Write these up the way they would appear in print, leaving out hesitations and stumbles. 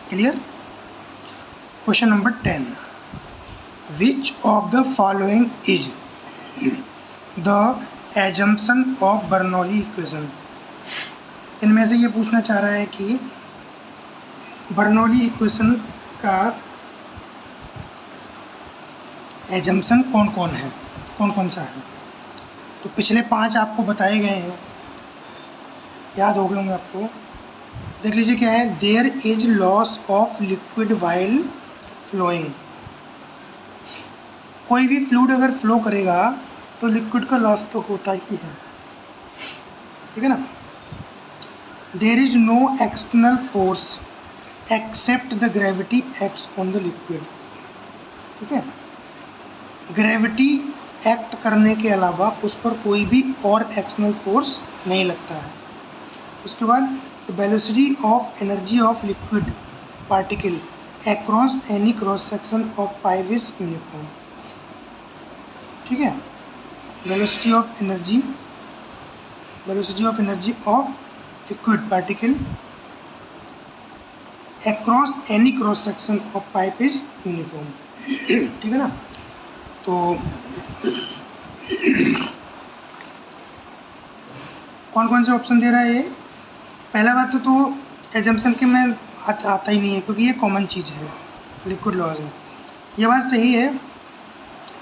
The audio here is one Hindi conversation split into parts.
Clear. Question number 10, which of the following is the assumption of Bernoulli equation. इनमें से ये पूछना चाह रहा है कि बर्नौली इक्वेशन का एजम्पशन कौन कौन है, कौन कौन सा है। तो पिछले 5 आपको बताए गए हैं, याद हो गए होंगे आपको। देख लीजिए क्या है, there is loss of liquid while flowing. कोई भी फ्लूइड अगर फ्लो करेगा तो लिक्विड का लॉस तो होता ही है, ठीक है ना। There is no external force except the gravity acts on the liquid, ठीक है। ग्रेविटी एक्ट करने के अलावा उस पर कोई भी और एक्सटर्नल फोर्स नहीं लगता है। उसके बाद the velocity of energy of liquid particle across any cross section of pipe is uniform, ठीक है। Velocity of energy of liquid particle across any cross section of pipe is uniform, ठीक है ना। तो कौन कौन से ऑप्शन दे रहा है ये। पहला बात तो एजम्पशन के में आता ही नहीं है, क्योंकि ये कॉमन चीज़ है, लिक्विड लॉज है, ये बात सही है।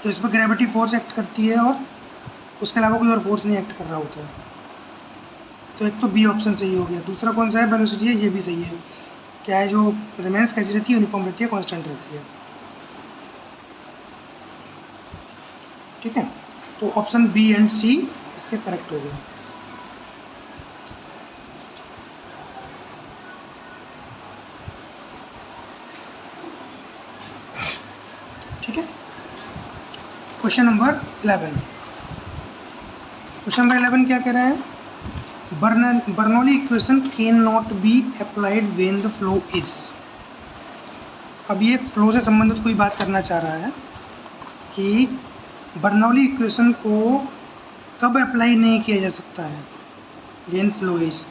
तो इस पर ग्रेविटी फोर्स एक्ट करती है और उसके अलावा कोई और फोर्स नहीं एक्ट कर रहा होता है। तो एक तो बी ऑप्शन सही हो गया। दूसरा कौन सा है, वेलोसिटी है, ये भी सही है। क्या है, जो रिमेंस कैसी रहती है, यूनिफॉर्म रहती है, कांस्टेंट रहती है, ठीक है। तो ऑप्शन बी एंड सी इसके करेक्ट हो गए। ठीक है। Question number 11। क्वेश्चन नंबर 11 क्या कह रहा है, Bernoulli equation can not be applied when the flow is. अब ये फ्लो से संबंधित कोई बात करना चाह रहा है कि बर्नौली इक्वेशन को कब अप्लाई नहीं किया जा सकता है, व्हेन फ्लो इज।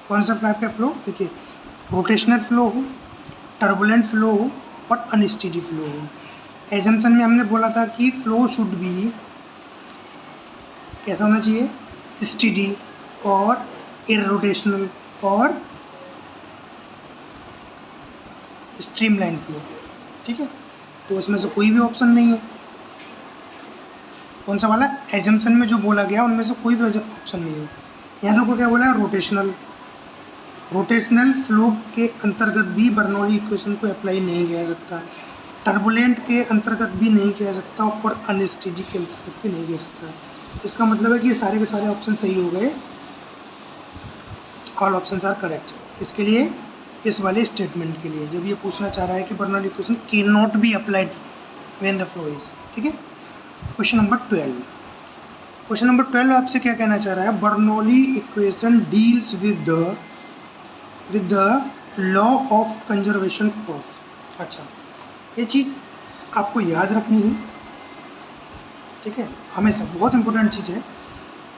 कौन सा टाइप का फ्लो, देखिए, रोटेशनल फ्लो हो, टर्बुलेंट फ्लो हो और अनस्टेडी फ्लो हो। एजम्पशन में हमने बोला था कि फ्लो शुड बी कैसा होना चाहिए, स्टेडी और इररोटेशनल और स्ट्रीमलाइन फ्लो, ठीक है। तो इसमें से कोई भी ऑप्शन नहीं है। कौन सा वाला, एजम्पशन में जो बोला गया उनमें से कोई भी ऑप्शन नहीं है। यहाँ तो क्या बोला है, रोटेशनल फ्लो के अंतर्गत भी बर्नौली इक्वेशन को अप्लाई नहीं किया जा सकता, टर्बुलेंट के अंतर्गत भी नहीं किया जा सकता और अनस्टेडी के अंतर्गत भी नहीं किया जा सकता। इसका मतलब है कि ये सारे के सारे ऑप्शन सही हो गए, ऑल ऑप्शंस आर करेक्ट। इसके लिए, इस वाले स्टेटमेंट के लिए जब ये पूछना चाह रहा है कि Bernoulli equation can not be applied when the flow is, ठीक है। Question number 12। क्वेश्चन नंबर 12 आपसे क्या कहना चाह रहा है, Bernoulli equation deals with the law of conservation of. अच्छा, ये चीज़ आपको याद रखनी है, ठीक है, हमेशा बहुत इंपॉर्टेंट चीज़ है।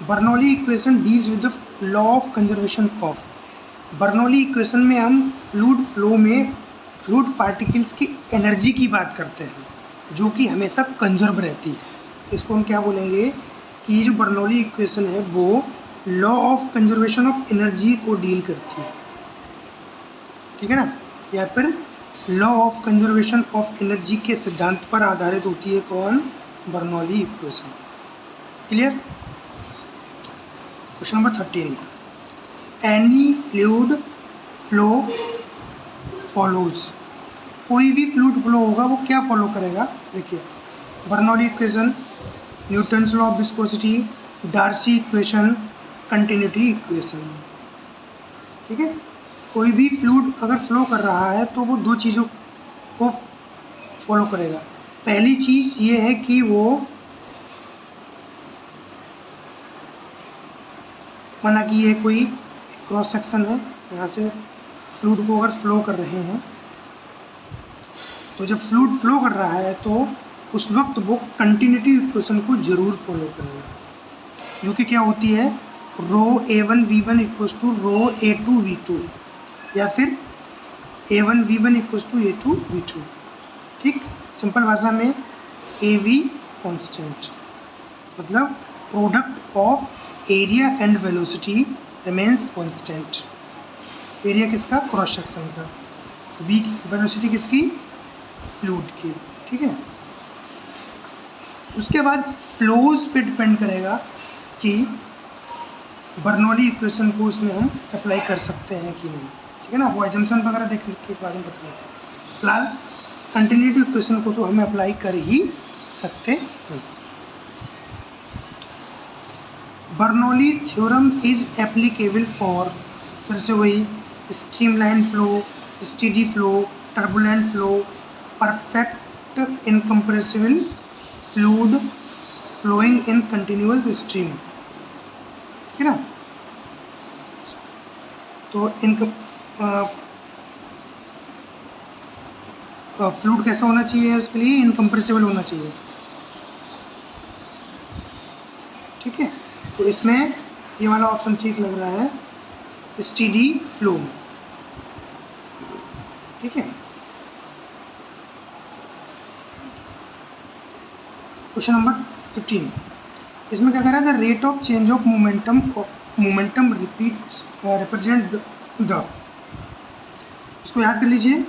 Bernoulli equation deals with the law of conservation of. Bernoulli equation में हम फ्लूइड फ्लो में फ्लूइड पार्टिकल्स की एनर्जी की बात करते हैं, जो कि हमेशा कंजर्व रहती है। इसको हम क्या बोलेंगे कि ये जो बर्नौली इक्वेशन है वो law of conservation of energy को डील करती है, ठीक है ना। या फिर law of conservation of energy के सिद्धांत पर आधारित होती है कौन, Bernoulli equation. Clear. Question number 13। Any fluid flow follows. कोई भी फ्लूइड फ्लो होगा वो क्या फॉलो करेगा, देखिए, Bernoulli equation, Newton's law of viscosity, Darcy equation, continuity equation, ठीक है। कोई भी फ्लूइड अगर फ्लो कर रहा है तो वो दो चीज़ों को फॉलो करेगा। पहली चीज़ ये है कि वो माना कि ये कोई क्रॉस सेक्शन है, यहाँ से फ्लूइड को अगर फ्लो कर रहे हैं, तो जब फ्लूइड फ्लो कर रहा है तो उस वक्त वो कंटिन्यूटी इक्वेशन को जरूर फॉलो करेगा, जो कि क्या होती है, रो A1 V1 equals to row A2 V2, या फिर A1V1 इक्वल्स टू A2V2। ठीक, सिंपल भाषा में AV कांस्टेंट, मतलब product of area and velocity remains constant. Area किसका? क्रॉस सेक्शन का। V वेलोसिटी किसकी? फ्लूइड की। ठीक है, उसके बाद फ्लोज पे डिपेंड करेगा कि बर्नौली इक्वेशन को उसमें हम अप्लाई कर सकते हैं कि नहीं। ठीक है ना, वो एजम्पशन वगैरह देखने के बारे में बता देते हैं। फिलहाल कंटिन्यूटी इक्वेशन को तो हम अप्लाई कर ही सकते हैं। Bernoulli theorem is applicable for, फिर से वही, streamline flow, steady flow, turbulent flow, perfect incompressible fluid flowing in continuous stream. ठीक है ना, तो फ्लूइड कैसा होना चाहिए? उसके लिए इनकम्प्रेसिबल होना चाहिए। ठीक है, तो इसमें ये वाला ऑप्शन ठीक लग रहा है, स्टेडी फ्लो। ठीक है, क्वेश्चन नंबर 15, इसमें क्या कह रहा है? The rate of change of momentum represent the, इसको याद कर लीजिए,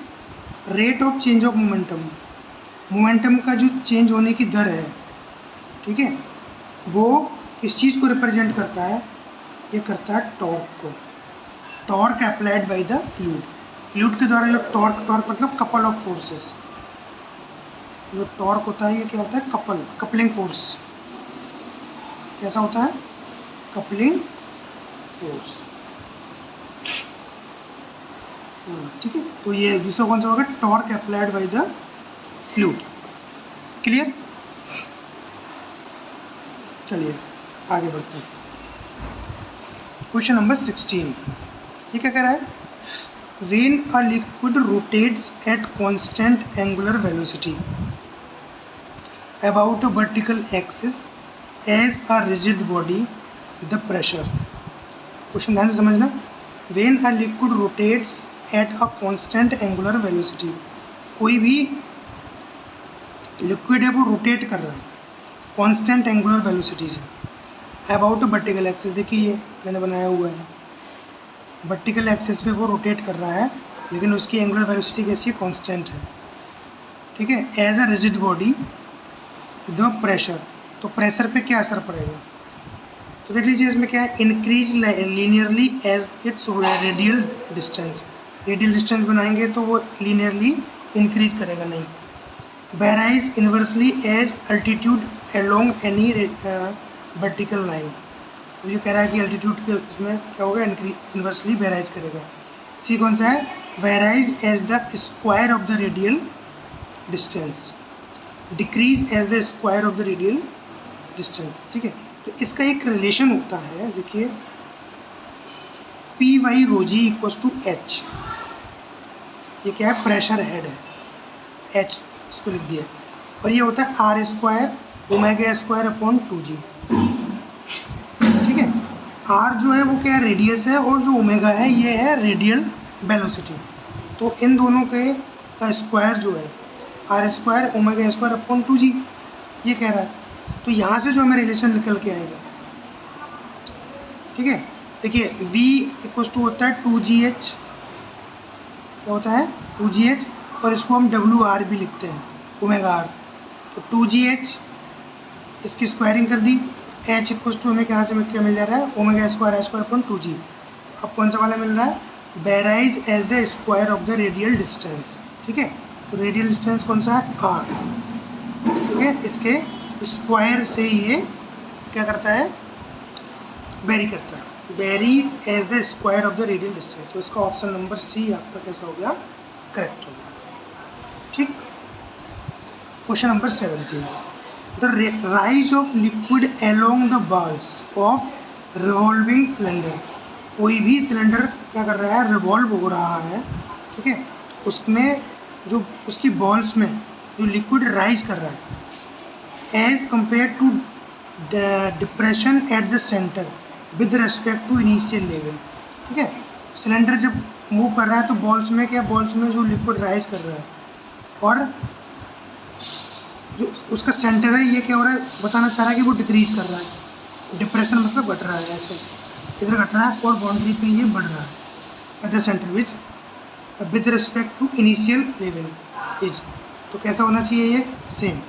rate of change of momentum का जो चेंज होने की दर है, ठीक है, वो किस चीज़ को रिप्रेजेंट करता है? ये करता है टॉर्क को। Torque applied by the fluid के द्वारा जो टॉर्क मतलब कपल ऑफ फोर्सेस, जो टॉर्क होता है ये क्या होता है? Coupling force. कैसा होता है? Coupling force. ठीक है, तो ये दूसरा कौन सा होगा? Torque applied by the fluid. Clear? चलिए आगे बढ़ते हैं। क्वेश्चन नंबर 16, ये क्या कह रहा है? When a liquid rotates at constant angular velocity about a vertical axis as a rigid body, the pressure. Question ध्यान से समझना। When a liquid rotates at a constant angular velocity, कोई भी लिक्विड है वो रोटेट कर रहा है constant angular velocity say about vertical axis. देखिए ये मैंने बनाया हुआ है, वर्टिकल एक्सिस पे वो रोटेट कर रहा है, लेकिन उसकी एंगुलर वेलोसिटी कैसी है? कांस्टेंट है। ठीक है, as a rigid body the pressure, तो प्रेशर पे क्या असर पड़ेगा? तो देख लीजिए इसमें क्या है? Increase linearly as its radial distance. Radial distance बनाएंगे तो वो लीनियरली इंक्रीज करेगा नहीं। Varies inversely as altitude along any vertical line. अब ये कह रहा है कि अल्टीट्यूड के उसमें क्या होगा? इन्वर्सली वेराइज करेगा। सी कौन सा है? Varies as the square of the radial distance, decrease as the square of the radial distance. ठीक है, तो इसका एक रिलेशन होता है, देखिए p y rho g equals to h. ये क्या है? प्रेशर हेड है, एच इसको लिख दिया, और ये होता है r square omega square upon 2g। ठीक है, आर जो है वो क्या है? रेडियस है, और जो ओमेगा है ये है रेडियल वेलोसिटी। तो इन दोनों के का स्क्वायर जो है r square omega square upon 2g, ये कह रहा है। तो यहाँ से जो हमें रिलेशन निकल के आएगा, ठीक है, देखिए v इक्वल्स टू होता है 2gh, क्या होता है? 2gh, और इसको हम WR भी लिखते हैं, ओमेगा आर। तो 2gh, इसकी स्क्वायरिंग कर दी, h इक्वल्स टू हमें कहाँ से क्या मिल जा रहा है? Omega square upon 2g। अब कौन सा वाला मिल रहा है? Varies as the square of the radial distance. ठीक है, तो रेडियल डिस्टेंस कौन सा है? r। ठीक है, इसके स्क्वायर से ये क्या करता है? वेरी करता है, varies as the square of the radial distance. तो इसका ऑप्शन नंबर सी आपका कैसा हो गया? करेक्ट हो गया। ठीक, question number 17, the rise of liquid along the balls of revolving cylinder. कोई भी सिलेंडर क्या कर रहा है? रिवॉल्व हो रहा है। ठीक है, उसमें जो उसकी बॉल्स में जो लिक्विड राइज कर रहा है as compare to depression at the centre with respect to initial level. ठीक है, सिलेंडर जब मूव कर रहा है तो बॉल्स में क्या, बॉल्स में जो लिक्विड राइज कर रहा है और जो उसका सेंटर है ये क्या हो रहा है, बताना चाह रहा है कि वो डिक्रीज कर रहा है, डिप्रेशन मतलब घट रहा है, ऐसे इधर घट रहा है और बाउंड्री पे ये बढ़ रहा है at the centre which with respect to initial level is. तो कैसा होना चाहिए ये, सेम,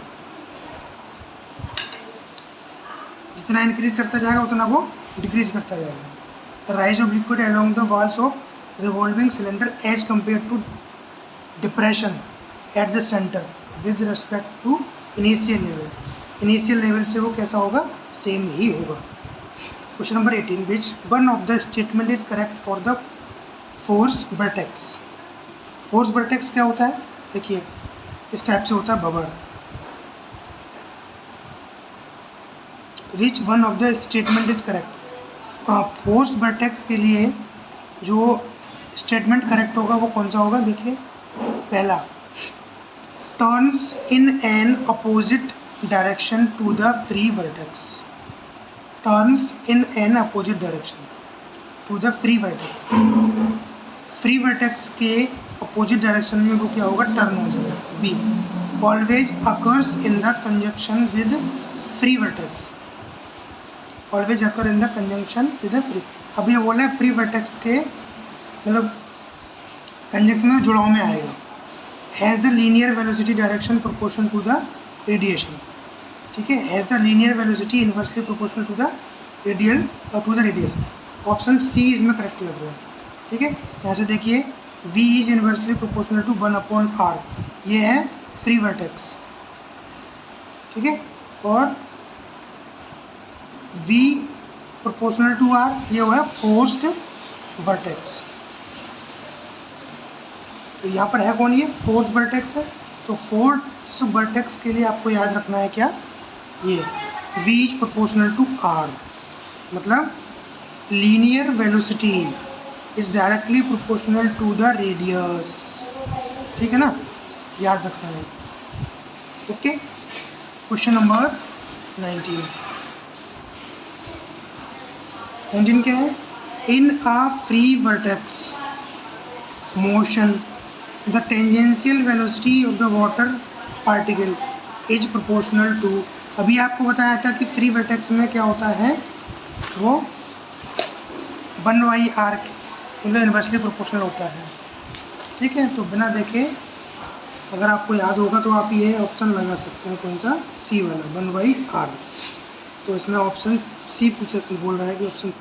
जितना इंक्रीज करता जाएगा उतना वो डिक्रीज करता जाएगा। The rise of liquid along the walls of revolving cylinder as compare to depression at the centre with respect to initial level, initial level से वो कैसा होगा, सेम ही होगा। Question number 18, which one of the statement is correct for the force vortex. Force vortex क्या होता है, देखिए इस टाइप से होता है बबर। Which one of the statement is correct, force vertex के लिए जो स्टेटमेंट करेक्ट होगा वो कौन सा होगा, देखिए पहला, turns in an opposite direction to the free vortex, turns in an opposite direction to the free vortex, free vortex के अपोजिट डायरेक्शन में वो क्या होगा, टर्न हो जाएगा। B, always occurs in the conjunction with free vortex, always occur in the conjunction with free, अब ये बोला है फ्री वर्टेक्स के मतलब कंजंक्शन में जुड़ाव में आएगा। Has the linear velocity direction proportion to the radiation, ठीक है, has the linear velocity inversely proportional to the radial to the radius, option C इसमें करेक्ट लग रहा है, ठीक है। यहाँ से देखिए v is inversely proportional to 1/r, ये है फ्री वर्टेक्स, ठीक है, और v प्रोपोर्शनल टू r ये हुआ है फोर्स्ड वर्टेक्स। तो यहाँ पर है कौन, ये फोर्स वर्टेक्स है। तो फोर्स वर्टेक्स के लिए आपको याद रखना है क्या, ये v is proportional to r, मतलब linear velocity is directly proportional to the radius, ठीक है ना, याद रखना है। ओके, क्वेश्चन नंबर 19 क्या है, in a free vortex motion the tangential velocity of the water particle is proportional to, अभी आपको बताया था कि फ्री वर्टेक्स में क्या होता है, वो 1/r मतलब इन्वर्सली प्रोपोर्शनल होता है, ठीक है। तो बिना देखे अगर आपको याद होगा तो आप ये ऑप्शन लगा सकते हैं, कौन सा, सी वाला 1/r। तो इसमें ऑप्शन सी बोल रहा है कि ऑप्शन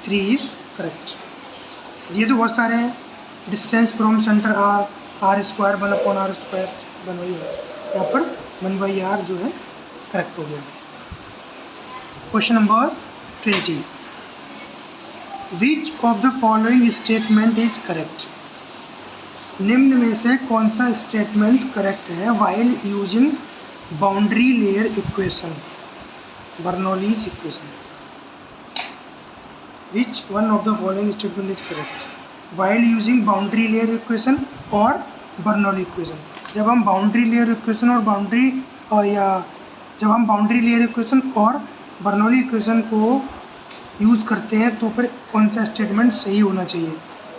3 इज करेक्ट। ये तो बहुत सारे हैं, distance from centre r square 1/r square 1/r, यहाँ पर 1/r जो है करेक्ट हो गया। Question number 20, which of the following statement is correct, निम्न में से कौन सा स्टेटमेंट करेक्ट है, while using boundary layer equation, Bernoulli's equation, which one of the following statement is correct while using boundary layer equation और बर्नौली इक्वेशन। जब हम बाउंड्री लेयर इक्वेशन और बर्नौली इक्वेशन को यूज़ करते हैं तो फिर कौन सा स्टेटमेंट सही होना चाहिए,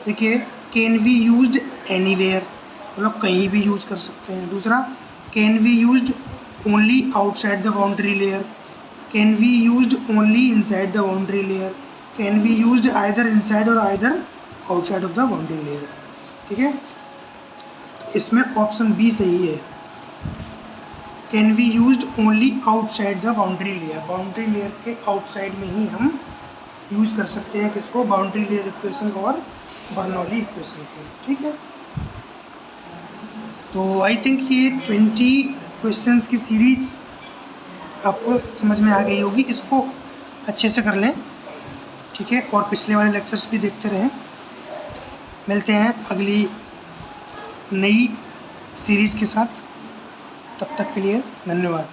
देखिए, कैन बी यूज्ड एनीवेयर, मतलब कहीं भी यूज़ कर सकते हैं। दूसरा, can be used only outside the boundary layer, can be used only inside the boundary layer, can be used either inside और either outside of the boundary layer, ठीक है। इसमें ऑप्शन बी सही है, can be used only outside the boundary layer, boundary layer के आउटसाइड में ही हम यूज़ कर सकते हैं किसको, बाउंड्री लेयर इक्वेशन और बर्नौली इक्वेशन को, ठीक है। तो आई थिंक ये 20 क्वेश्चंस की सीरीज आपको समझ में आ गई होगी, इसको अच्छे से कर लें, ठीक है, और पिछले वाले लेक्चर्स भी देखते रहें। मिलते हैं अगली नई सीरीज़ के साथ, तब तक के लिए धन्यवाद।